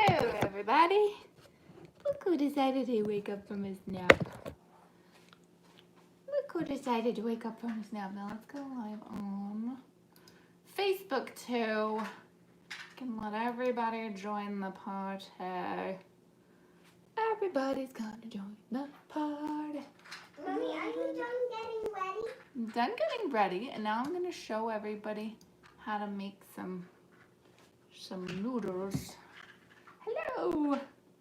Hello, everybody. Look who decided to wake up from his nap. Look who decided to wake up from his nap. Now let's go live on Facebook too. Can let everybody join the party. Everybody's gonna join the party. Mommy, are you done getting ready? I'm done getting ready, and now I'm gonna show everybody how to make some noodles. Hello.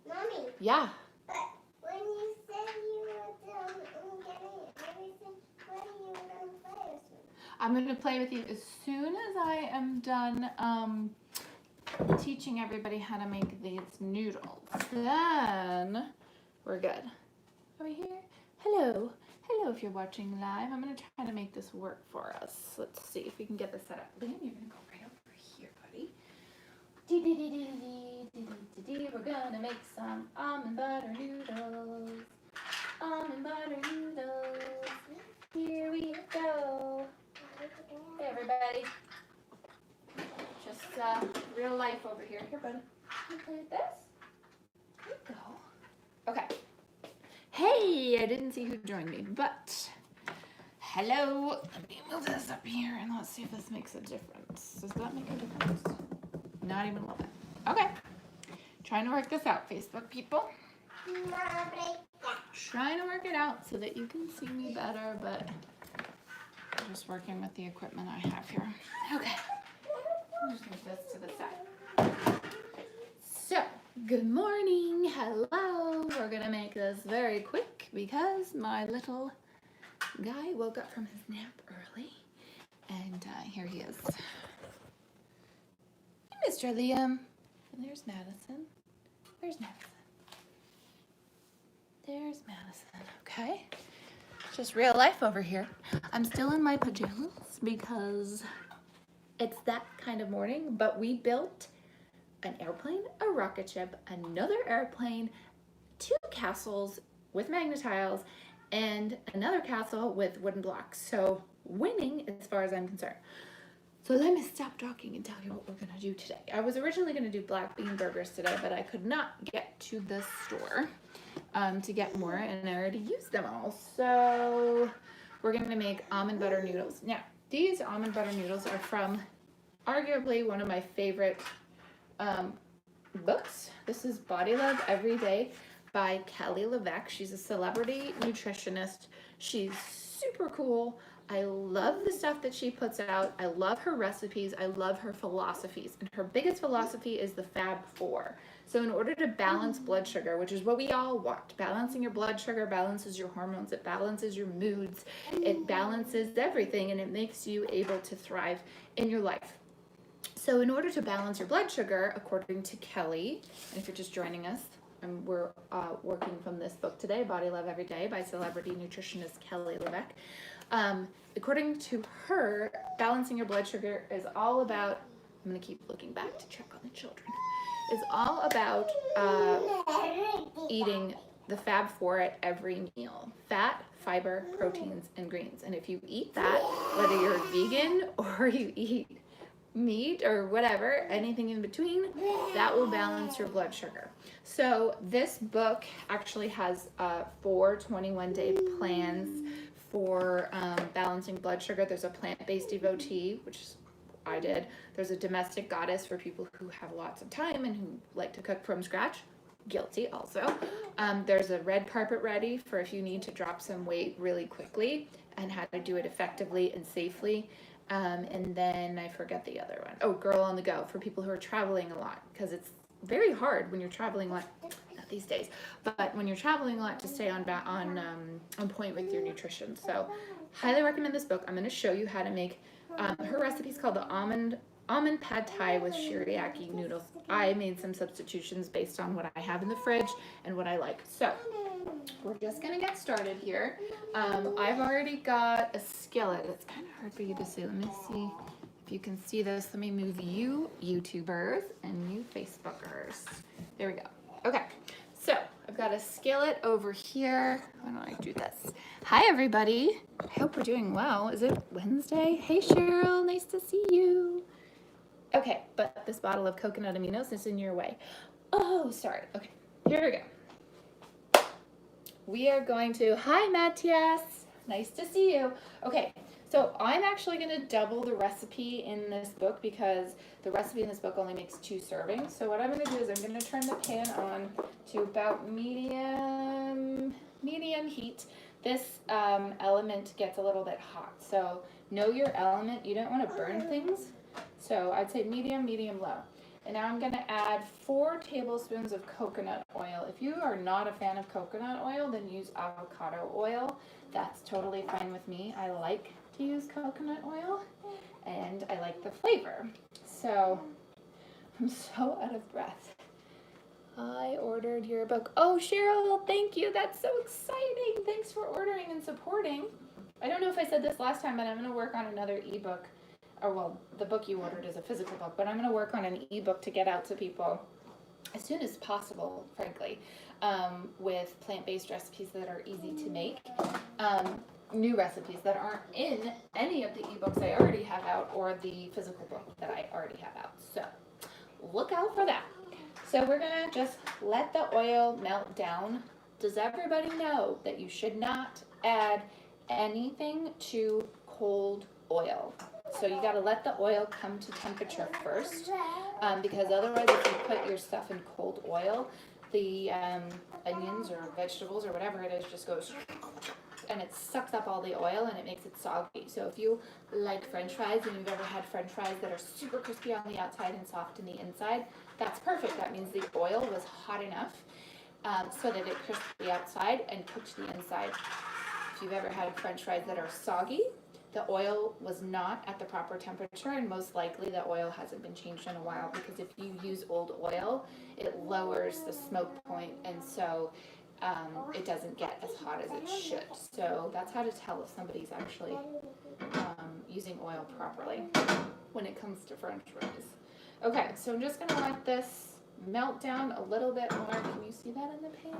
Mommy. Yeah. But when you said you were done getting everything, what are you gonna play with me? I'm gonna play with you as soon as I am done teaching everybody how to make these noodles. Then we're good. Over here. Hello. Hello if you're watching live. I'm gonna try to make this work for us. Let's see if we can get this set up. Liam, you're gonna go right over here, buddy. We're gonna make some almond butter noodles. Almond butter noodles. Here we go. Hey everybody. Just real life over here. Here, buddy. Can you play with this? There you go. Okay. Hey, I didn't see who joined me, but hello. Let me move this up here and let's see if this makes a difference. Does that make a difference? Not even a little bit. Okay. Trying to work this out, Facebook people. Trying to work it out so that you can see me better, but I'm just working with the equipment I have here. Okay. I'll just move this to the side. So, good morning. Hello. We're going to make this very quick because my little guy woke up from his nap early. And here he is. Hey, Mr. Liam. And there's Madison. Where's Madison? There's Madison. Okay. Just real life over here. I'm still in my pajamas because it's that kind of morning, but we built an airplane, a rocket ship, another airplane, 2 castles with magnet tiles, and another castle with wooden blocks. So winning as far as I'm concerned. So let me stop talking and tell you what we're gonna do today. I was originally gonna do black bean burgers today, but I could not get to the store to get more, and I already used them all. So we're gonna make almond butter noodles. Now, these almond butter noodles are from arguably one of my favorite books. This is Body Love Every Day by Kelly LeVeque. She's a celebrity nutritionist. She's super cool. I love the stuff that she puts out. I love her recipes. I love her philosophies. And her biggest philosophy is the Fab4. So in order to balance blood sugar, which is what we all want, balancing your blood sugar balances your hormones, it balances your moods, it balances everything, and it makes you able to thrive in your life. So in order to balance your blood sugar, according to Kelly, and if you're just joining us, we're working from this book today, Body Love Every Day by celebrity nutritionist Kelly LeVeque. According to her, balancing your blood sugar is all about, I'm going to keep looking back to check on the children, is all about eating the Fab4 at every meal. Fat, fiber, proteins, and greens. And if you eat that, whether you're vegan or you eat meat or whatever, anything in between, that will balance your blood sugar. So this book actually has 4 21-day plans for balancing blood sugar. There's a plant-based devotee, which I did. There's a domestic goddess for people who have lots of time and who like to cook from scratch. Guilty also. There's a red carpet ready for if you need to drop some weight really quickly and how to do it effectively and safely. And then I forget the other one. Oh, Girl on the Go for people who are traveling a lot, because it's very hard when you're traveling a lot, not these days, but when you're traveling a lot to stay on point with your nutrition. So highly recommend this book. I'm going to show you how to make her recipe is called the almond pad thai with shiriyaki noodles. I made some substitutions based on what I have in the fridge and what I like. So we're just gonna get started here. I've already got a skillet. It's kind of hard for you to see. Let me see if you can see this. Let me move you YouTubers and you Facebookers. There we go. Okay, so I've got a skillet over here. Why don't I do this? Hi everybody. I hope we're doing well. Is it Wednesday? Hey Cheryl, nice to see you. Okay, but this bottle of coconut aminos is in your way. Oh, sorry. Okay, here we go. We are going to, hi Matthias, nice to see you. Okay, so I'm actually going to double the recipe in this book because the recipe in this book only makes 2 servings. So what I'm going to do is I'm going to turn the pan on to about medium heat. This element gets a little bit hot, so know your element. You don't want to burn things, so I'd say medium, low. And now I'm going to add 4 tablespoons of coconut oil. If you are not a fan of coconut oil, then use avocado oil. That's totally fine with me. I like to use coconut oil, and I like the flavor. So I'm so out of breath. I ordered your book. Oh, Cheryl, thank you. That's so exciting. Thanks for ordering and supporting. I don't know if I said this last time, but I'm going to work on another ebook. Or, well, the book you ordered is a physical book, but I'm going to work on an ebook to get out to people as soon as possible, frankly, with plant-based recipes that are easy to make. New recipes that aren't in any of the ebooks I already have out or the physical book that I already have out. So look out for that. So we're going to just let the oil melt down. Does everybody know that you should not add anything to cold oil? So you got to let the oil come to temperature first, because otherwise if you put your stuff in cold oil, the onions or vegetables or whatever it is just goes and it sucks up all the oil and it makes it soggy. So if you like French fries and you've ever had French fries that are super crispy on the outside and soft in the inside, that's perfect. That means the oil was hot enough so that it crisped the outside and cooked the inside. If you've ever had French fries that are soggy, the oil was not at the proper temperature, and most likely the oil hasn't been changed in a while, because if you use old oil, it lowers the smoke point, and so it doesn't get as hot as it should. So that's how to tell if somebody's actually using oil properly when it comes to French fries. Okay, so I'm just gonna let this melt down a little bit more. Can you see that in the pan?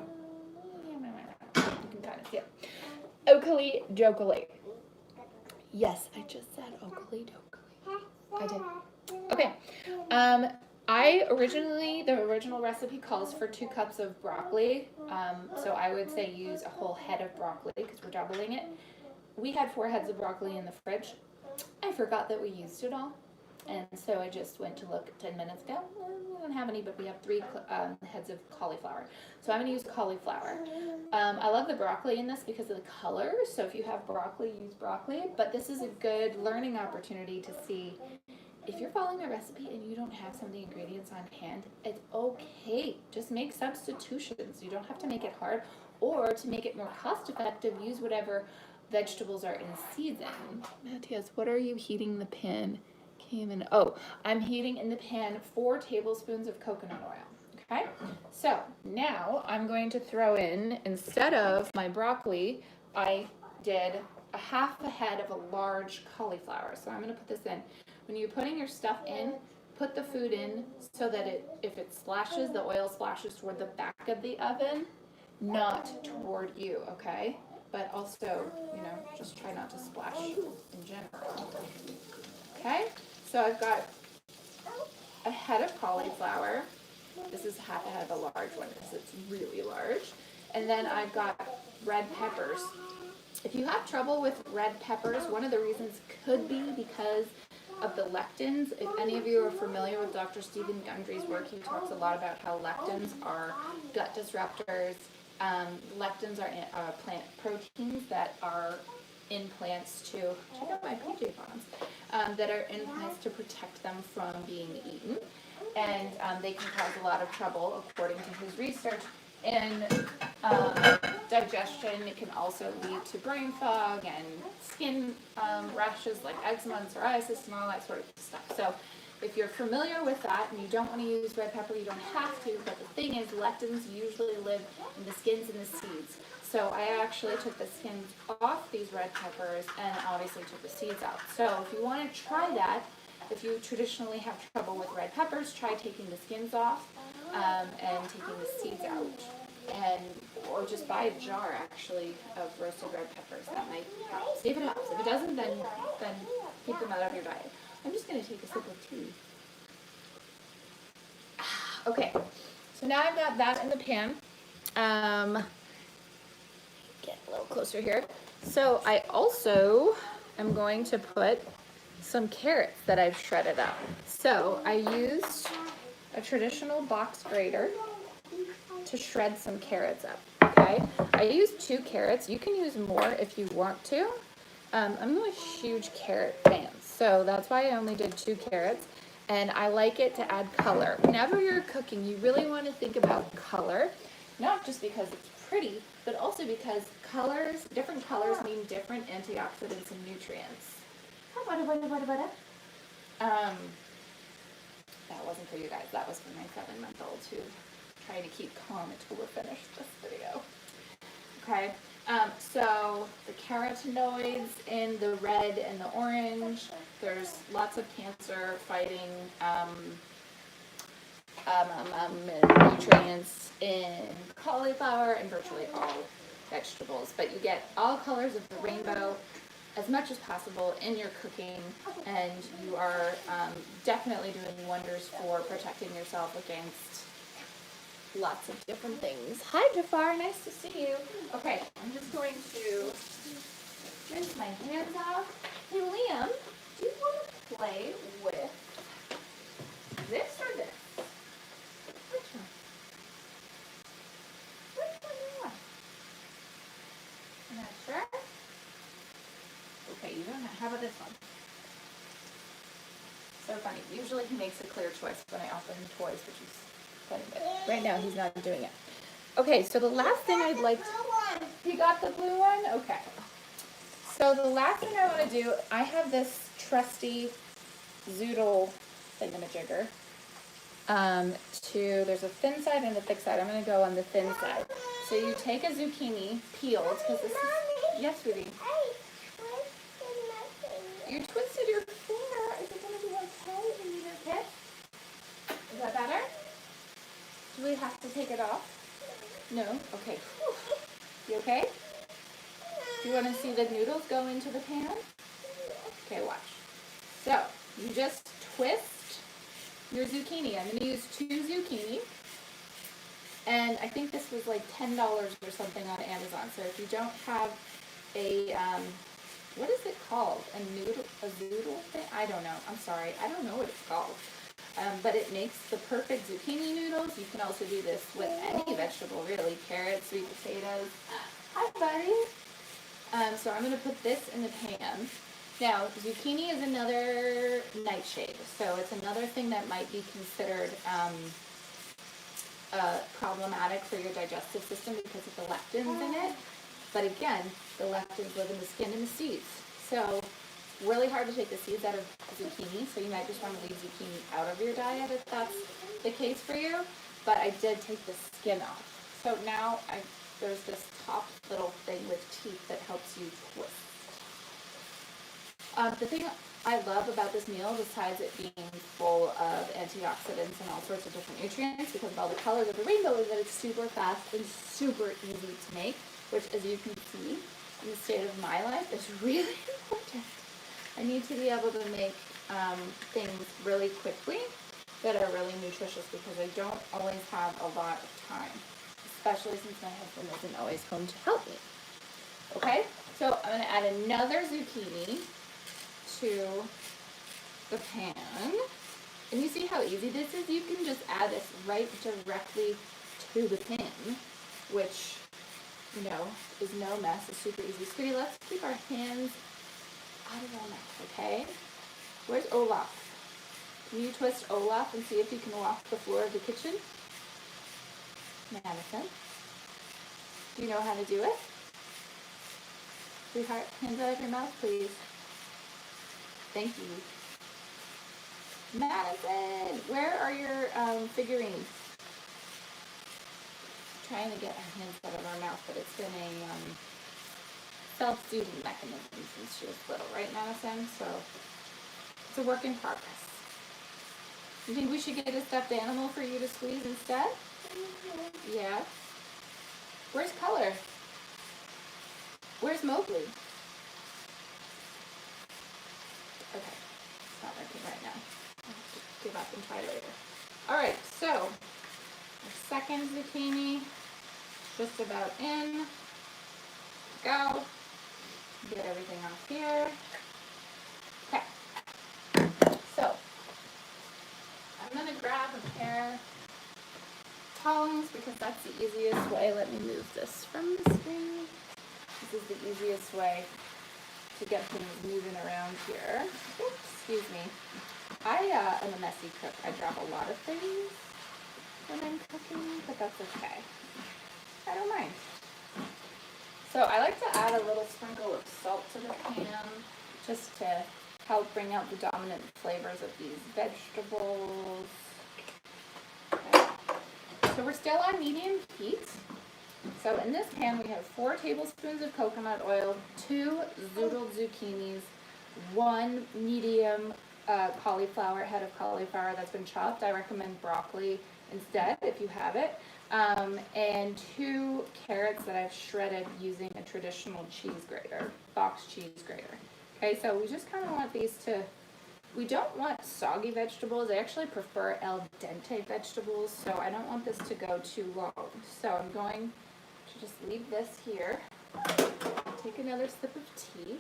You can kind of see it. Oakley jokily. Yes, I just said oakley dokley. I did. Okay. The original recipe calls for 2 cups of broccoli. So I would say use a whole head of broccoli because we're doubling it. We had 4 heads of broccoli in the fridge. I forgot that we used it all. And so I just went to look 10 minutes ago. We don't have any, but we have 3 heads of cauliflower. So I'm going to use cauliflower. I love the broccoli in this because of the color. So if you have broccoli, use broccoli. But this is a good learning opportunity to see if you're following a recipe and you don't have some of the ingredients on hand, it's okay. Just make substitutions. You don't have to make it hard. Or to make it more cost effective, use whatever vegetables are in season. Matthias, what are you heating the pan? I'm heating in the pan 4 tablespoons of coconut oil. Okay, so now I'm going to throw in, instead of my broccoli, I did a half a head of a large cauliflower. So I'm going to put this in. When you're putting your stuff in, put the food in so that if it splashes, the oil splashes toward the back of the oven, not toward you, okay? But also, just try not to splash in general. Okay, so I've got a head of cauliflower. This is half a head of a large one because it's really large. And then I've got red peppers. If you have trouble with red peppers, one of the reasons could be because of the lectins. If any of you are familiar with Dr. Stephen Gundry's work, he talks a lot about how lectins are gut disruptors. Lectins are plant proteins that are in plants to, check out my PJ bonds, that are in plants to protect them from being eaten. And they can cause a lot of trouble, according to his research, in digestion. It can also lead to brain fog and skin rashes like eczema and psoriasis and all that sort of stuff. So if you're familiar with that and you don't want to use red pepper, you don't have to, but the thing is, lectins usually live in the skins and the seeds. So I actually took the skins off these red peppers and obviously took the seeds out. So if you want to try that, if you traditionally have trouble with red peppers, try taking the skins off and taking the seeds out. Or just buy a jar, actually, of roasted red peppers. That might help. See if it helps. If it doesn't, then keep them out of your diet. I'm just going to take a sip of tea. Okay, So now I've got that in the pan. Get a little closer here. So I also am going to put some carrots that I've shredded up. So I used a traditional box grater to shred some carrots up, okay? I used 2 carrots. You can use more if you want to. I'm not a huge carrot fan, so that's why I only did 2 carrots. And I like it to add color. Whenever you're cooking, you really want to think about color, not just because it's pretty, but also because different colors mean different antioxidants and nutrients. That wasn't for you guys, that was for my 7-month-old who trying to keep calm until we're finished this video. Okay, so the carotenoids in the red and the orange, there's lots of cancer fighting nutrients in cauliflower and virtually all vegetables, but you get all colors of the rainbow as much as possible in your cooking, and you are definitely doing wonders for protecting yourself against lots of different things. Hi Jafar, nice to see you. Okay, I'm just going to rinse my hands off. Hey Liam, do you want to play with this or this? Which one? Which one do you want? You're not sure? Okay, you don't know. How about this one? So funny. Usually he makes a clear choice when I offer him toys, which is funny, but right now he's not doing it. Okay, so the last thing I'd like to... You got the blue one? Okay. So the last thing I want to do, I have this trusty zoodle thingamajigger. There's a thin side and a thick side. I'm going to go on the thin side. So you take a zucchini, peeled, because this is... Yes, sweetie. You twisted your finger. Is it going to be okay? You need a kit? Is that better? Do we have to take it off? No? Okay. Whew. You okay? Do you want to see the noodles go into the pan? Okay, watch. So, you just twist your zucchini. I'm going to use 2 zucchini. And I think this was like $10 or something on Amazon. So if you don't have a... what is it called? A zoodle thing? I don't know. I'm sorry. I don't know what it's called. But it makes the perfect zucchini noodles. You can also do this with any vegetable, really. Carrots, sweet potatoes. Hi, buddy. So I'm going to put this in the pan. Now, zucchini is another nightshade. So it's another thing that might be considered problematic for your digestive system because of the lectins in it. But again, the lectins live in the skin and the seeds. So really hard to take the seeds out of zucchini, so you might just want to leave zucchini out of your diet if that's the case for you. But I did take the skin off. So now there's this top little thing with teeth that helps you twist. The thing I love about this meal, besides it being full of antioxidants and all sorts of different nutrients, because of all the colors of the rainbow, is that it's super fast and super easy to make, which, as you can see, in the state of my life, is really important. I need to be able to make things really quickly that are really nutritious because I don't always have a lot of time, especially since my husband isn't always home to help me. Okay, so I'm going to add another zucchini to the pan. And you see how easy this is? You can just add this right directly to the pan, which, you know, is no mess. It's super easy. Sweetie, let's keep our hands out of our mouth, okay? Where's Olaf? Can you twist Olaf and see if you can walk the floor of the kitchen? Madison, do you know how to do it? Sweetheart, hands out of your mouth, please. Thank you. Madison, where are your figurines? Trying to get our hands out of our mouth, but it's been a self-soothing mechanism since she was little, right, Madison? So it's a work in progress. You think we should get a stuffed animal for you to squeeze instead? Mm-hmm. Yeah. Where's Color? Where's Mowgli? Okay, it's not working right now. I'll have to give up and try later. All right, so The second zucchini, just about in. Go. Get everything off here. Okay. So, I'm going to grab a pair of tongs because that's the easiest way. Let me move this from the screen. This is the easiest way to get things moving around here. Oops, excuse me. I am a messy cook. I drop a lot of things when I'm cooking, but that's okay. I don't mind. So I like to add a little sprinkle of salt to the pan just to help bring out the dominant flavors of these vegetables. Okay. So we're still on medium heat. So in this pan we have 4 tablespoons of coconut oil, 2 zoodled zucchinis, 1 medium cauliflower, head of cauliflower that's been chopped. I recommend broccoli instead if you have it. And 2 carrots that I've shredded using a traditional cheese grater, box cheese grater. Okay, so we just kind of want these to, we don't want soggy vegetables. I actually prefer al dente vegetables, so I don't want this to go too long. So I'm going to just leave this here. Take another sip of tea.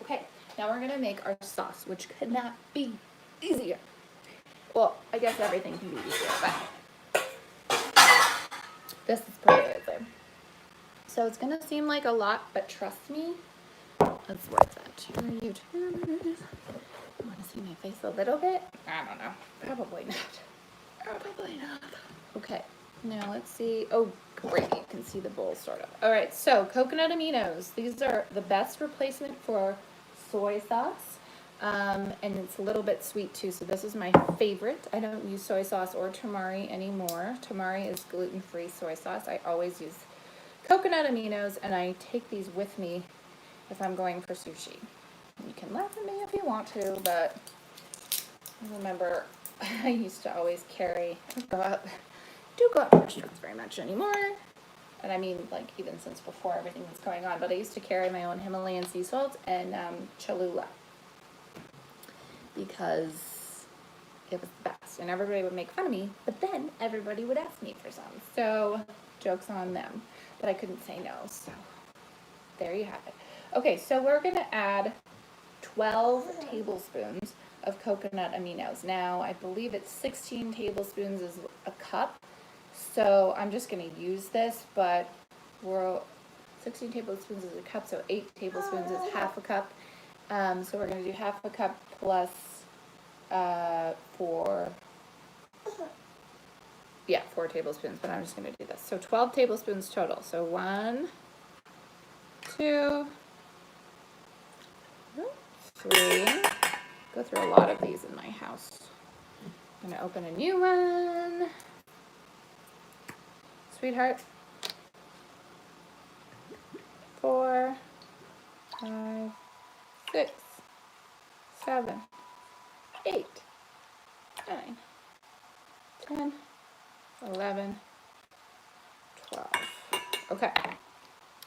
Okay, now we're gonna make our sauce, which could not be easier. Well, I guess everything can be easier, but this is pretty easy. So it's gonna seem like a lot, but trust me, it's worth it. You're a YouTuber. You wanna see my face a little bit? I don't know. Probably not. Probably not. Okay, now let's see. Oh, great, you can see the bowl sort of. All right, so coconut aminos. These are the best replacement for soy sauce. And it's a little bit sweet too, so this is my favorite. I don't use soy sauce or tamari anymore. Tamari is gluten-free soy sauce. I always use coconut aminos, and I take these with me if I'm going for sushi. You can laugh at me if you want to, but I remember I used to always carry, do go out to restaurants very much anymore. And I mean, like, even since before everything was going on, but I used to carry my own Himalayan sea salt and Cholula because it was the best. And everybody would make fun of me, but then everybody would ask me for some. So, joke's on them. But I couldn't say no, so there you have it. Okay, so we're going to add 12 tablespoons of coconut aminos. Now, I believe it's 16 tablespoons is a cup. So I'm just going to use this, but 16 tablespoons is a cup, so 8 tablespoons is half a cup. So we're going to do half a cup plus 4 tablespoons, but I'm just going to do this. So 12 tablespoons total. So 1, 2, 3. Go through a lot of these in my house. I'm going to open a new one. Sweetheart. 4, 5, 6, 7, 8, 9, 10, 11, 12. Okay.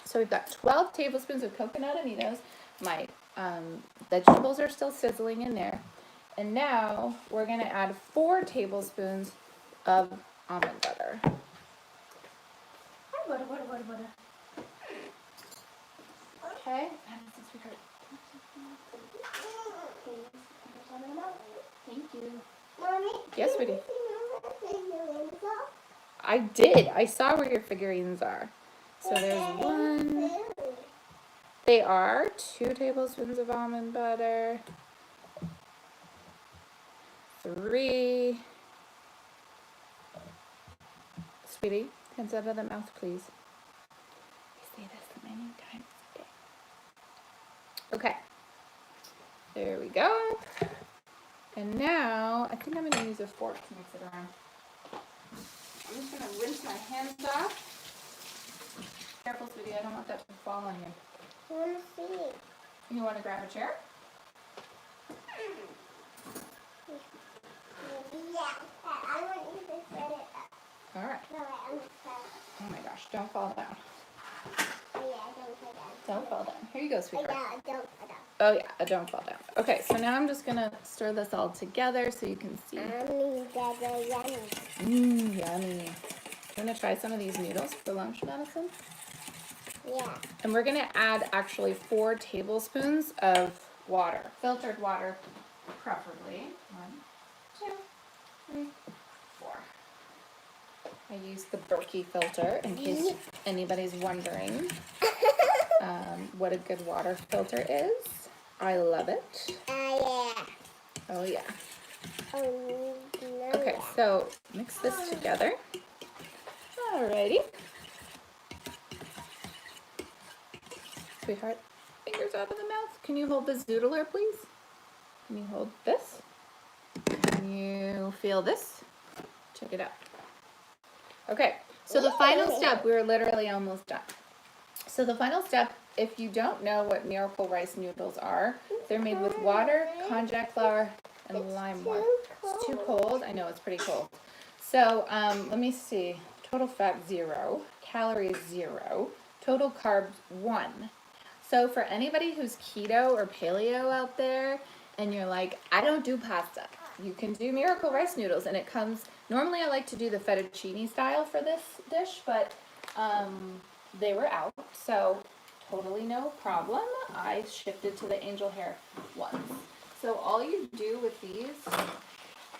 So we've got 12 tablespoons of coconut aminos. My vegetables are still sizzling in there. And now we're going to add 4 tablespoons of almond butter. Butter. Okay. Thank you. Mommy, Yes, sweetie. you know what figurines are? I did. I saw where your figurines are. So there's 1. They are 2 tablespoons of almond butter. 3. Sweetie, hands out of the mouth, please. I say this many times a day. Okay. There we go. And now, I think I'm going to use a fork to mix it around. I'm just going to rinse my hands off. Careful, sweetie, I don't want that to fall on you. I want to see. You want to grab a chair? Yeah, I want you to set it up. All right. No, I'm going to set it up. Oh my gosh, don't fall down. Oh, yeah, don't fall down. Don't fall down. Here you go, Oh, sweetheart. yeah, don't fall down. Oh yeah, don't fall down. Okay, so now I'm just going to stir this all together so you can see. I'm going to Yeah, they're yummy. Yummy. I'm gonna try some of these noodles for lunch, Madison. Yeah. And we're gonna add actually 4 tablespoons of water, filtered water, preferably. 1, 2, 3, 4. I use the Berkey filter in case anybody's wondering what a good water filter is. I love it. Yeah. Oh yeah. Oh, no. Okay, so mix this together. Alrighty. Sweetheart, fingers out of the mouth. Can you hold the zoodler, please? Can you hold this? Can you feel this? Check it out. Okay, so the final step, we're literally almost done. So the final step, if you don't know what Miracle Rice noodles are, they're made with water, konjac flour, and lime water. It's too cold. I know, it's pretty cold. So let me see. Total fat 0, calories 0, total carbs 1. So for anybody who's keto or paleo out there, and you're like, I don't do pasta, you can do Miracle Rice noodles, and it comes, normally I like to do the fettuccine style for this dish, but they were out, so totally no problem. I shifted to the angel hair ones. So all you do with these,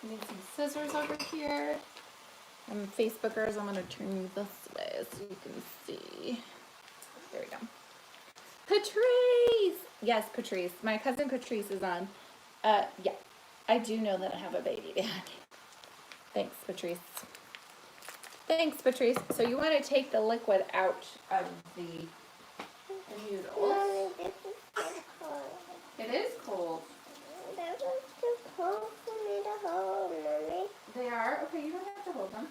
you need some scissors over here. And Facebookers, I'm gonna turn you this way so you can see. There we go. Patrice! Yes, Patrice. My cousin Patrice is on. Yeah, I do know that I have a baby behind me. Thanks, Patrice. Thanks, Patrice. So you want to take the liquid out of the noodles. Mommy, this is too cold. It is cold. That was too cold for me to hold, Mommy. They are? Okay, you don't have to hold them.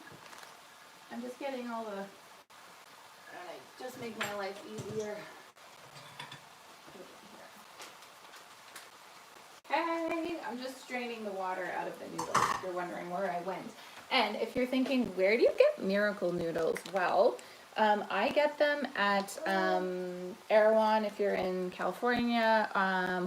I'm just getting all the... just make my life easier. Okay, I'm just straining the water out of the noodles if you're wondering where I went. And if you're thinking, where do you get Miracle noodles? Well, I get them at Erewhon if you're in California,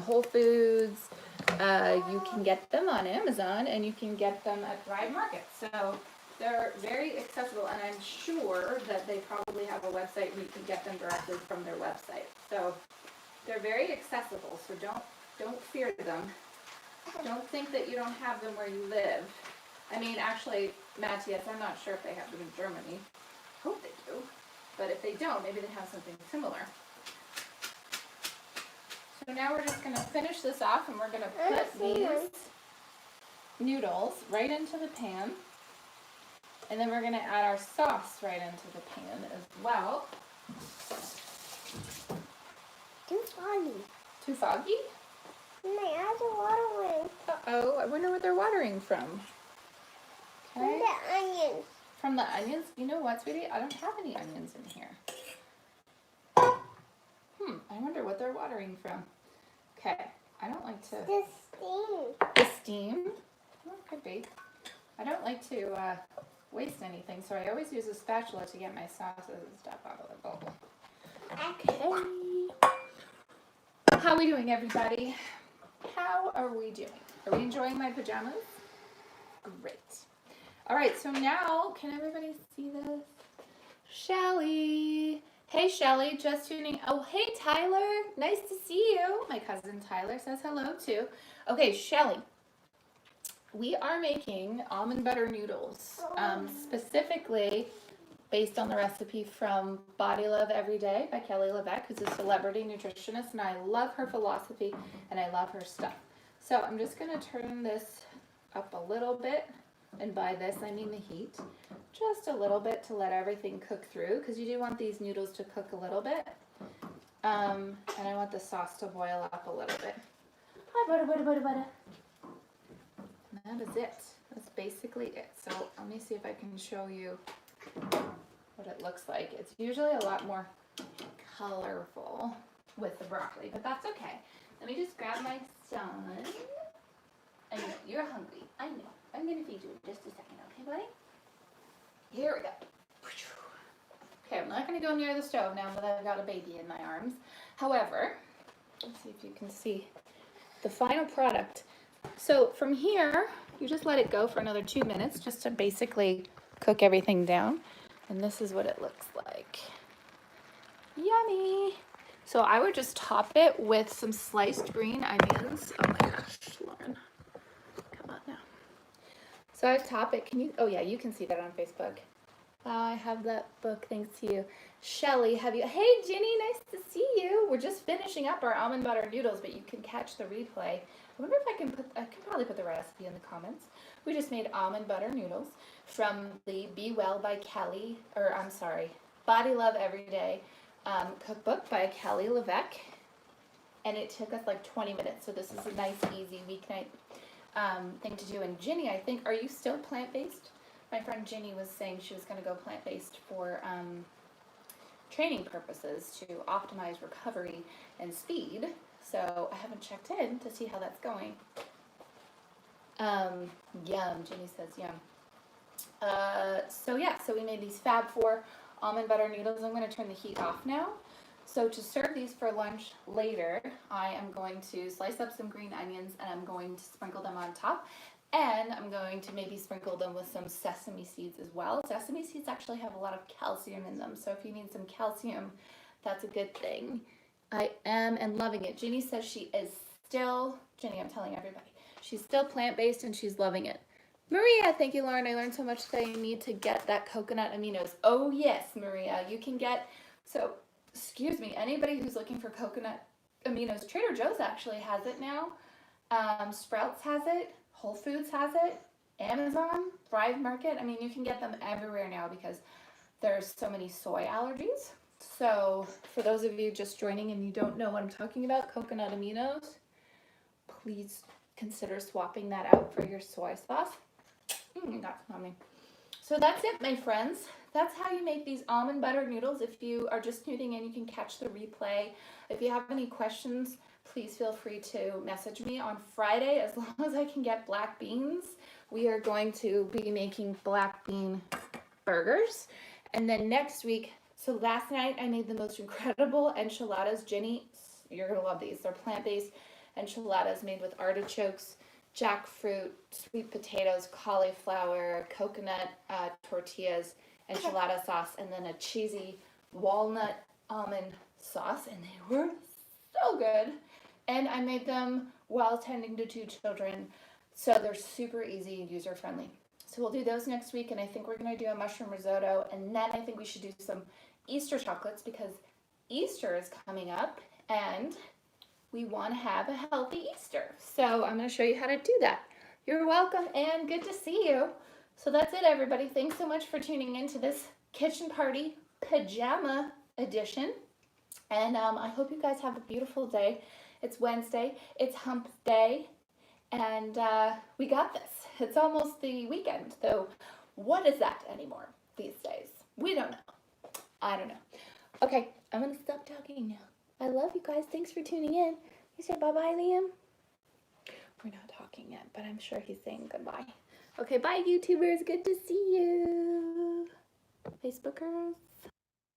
Whole Foods. You can get them on Amazon, and you can get them at Thrive Market. So they're very accessible, and I'm sure that they probably have a website where you can get them directly from their website. So they're very accessible, so don't fear them. Don't think that you don't have them where you live. I mean, actually, Matthias, I'm not sure if they have them in Germany. I hope they do. But if they don't, maybe they have something similar. So now we're just going to finish this off, and we're going to put these noodles right into the pan. And then we're going to add our sauce right into the pan as well. Too foggy. Too foggy? My eyes are watering. Uh-oh, I wonder what they're watering from. From Okay. the onions. From the onions? You know what, sweetie? I don't have any onions in here. I wonder what they're watering from. Okay, I don't like to... The steam. The steam? Oh, could be. I don't like to waste anything, so I always use a spatula to get my sauces and stuff out of the bowl. Okay. How are we doing, everybody? How are we doing? Are we enjoying my pajamas? Great. All right, so now, can everybody see this? Shelly. Hey, Shelly, just tuning. Oh, hey, Tyler. Nice to see you. My cousin Tyler says hello, too. Okay, Shelly. We are making almond butter noodles, specifically based on the recipe from Body Love Every Day by Kelly LeVeque, who's a celebrity nutritionist, and I love her philosophy, and I love her stuff. So I'm just going to turn this up a little bit, and by this I mean the heat, just a little bit to let everything cook through, because you do want these noodles to cook a little bit, and I want the sauce to boil up a little bit. Hi, butter. And that is it. That's basically it. So let me see if I can show you what it looks like. It's usually a lot more colorful with the broccoli, but that's okay. Let me just grab my son. I know, you're hungry. I know. I'm going to feed you in just a second, okay, buddy? Here we go. Okay, I'm not going to go near the stove now that I've got a baby in my arms. However, let's see if you can see the final product. So from here, You just let it go for another 2 minutes just to basically cook everything down. And this is what it looks like. Yummy. So I would just top it with some sliced green onions. Oh my gosh, Lauren. Come on now. So I top it. Can you, oh yeah, you can see that on Facebook. I have that book thanks to you. Shelly, have you, hey Ginny, nice to see you. We're just finishing up our almond butter noodles, but you can catch the replay. I wonder if I can probably put the recipe in the comments. We just made almond butter noodles from the Be Well by Kelly, or I'm sorry, Body Love Everyday cookbook by Kelly Levesque. And it took us like 20 minutes, so this is a nice, easy weeknight thing to do. And Ginny, I think, are you still plant-based? My friend Ginny was saying she was going to go plant-based for training purposes to optimize recovery and speed. So I haven't checked in to see how that's going. Yum, Ginny says yum. So yeah, so we made these Fab4 almond butter noodles. I'm going to turn the heat off now. So to serve these for lunch later, I am going to slice up some green onions and I'm going to sprinkle them on top. And I'm going to maybe sprinkle them with some sesame seeds as well. Sesame seeds actually have a lot of calcium in them. So if you need some calcium, that's a good thing. I am and loving it. Ginny says she is still, Ginny, I'm telling everybody, she's still plant-based and she's loving it. Maria, thank you, Lauren. I learned so much today. You need to get that coconut aminos. Oh yes, Maria, you can get, so excuse me, anybody who's looking for coconut aminos, Trader Joe's actually has it now. Sprouts has it. Whole Foods has it, Amazon, Thrive Market. I mean, you can get them everywhere now because there's so many soy allergies. So for those of you just joining and you don't know what I'm talking about, coconut aminos, please consider swapping that out for your soy sauce. That's yummy. So that's it, my friends. That's how you make these almond butter noodles. If you are just tuning in, you can catch the replay. If you have any questions, please feel free to message me on Friday. As long as I can get black beans, we are going to be making black bean burgers. And then next week, so last night I made the most incredible enchiladas. Ginny, you're going to love these. They're plant-based enchiladas made with artichokes, jackfruit, sweet potatoes, cauliflower, coconut tortillas, enchilada sauce, and then a cheesy walnut almond sauce. And they were so good. And I made them while tending to 2 children, so they're super easy and user-friendly. So we'll do those next week, and I think we're going to do a mushroom risotto, and then I think we should do some Easter chocolates because Easter is coming up, and we want to have a healthy Easter. So I'm going to show you how to do that. You're welcome, and good to see you. So that's it, everybody. Thanks so much for tuning in to this kitchen party pajama edition, and I hope you guys have a beautiful day. It's Wednesday, it's hump day, and we got this. It's almost the weekend, though what is that anymore these days? We don't know. I don't know. Okay, I'm going to stop talking now. I love you guys. Thanks for tuning in. You say bye-bye, Liam? We're not talking yet, but I'm sure he's saying goodbye. Okay, bye, YouTubers. Good to see you. Facebookers.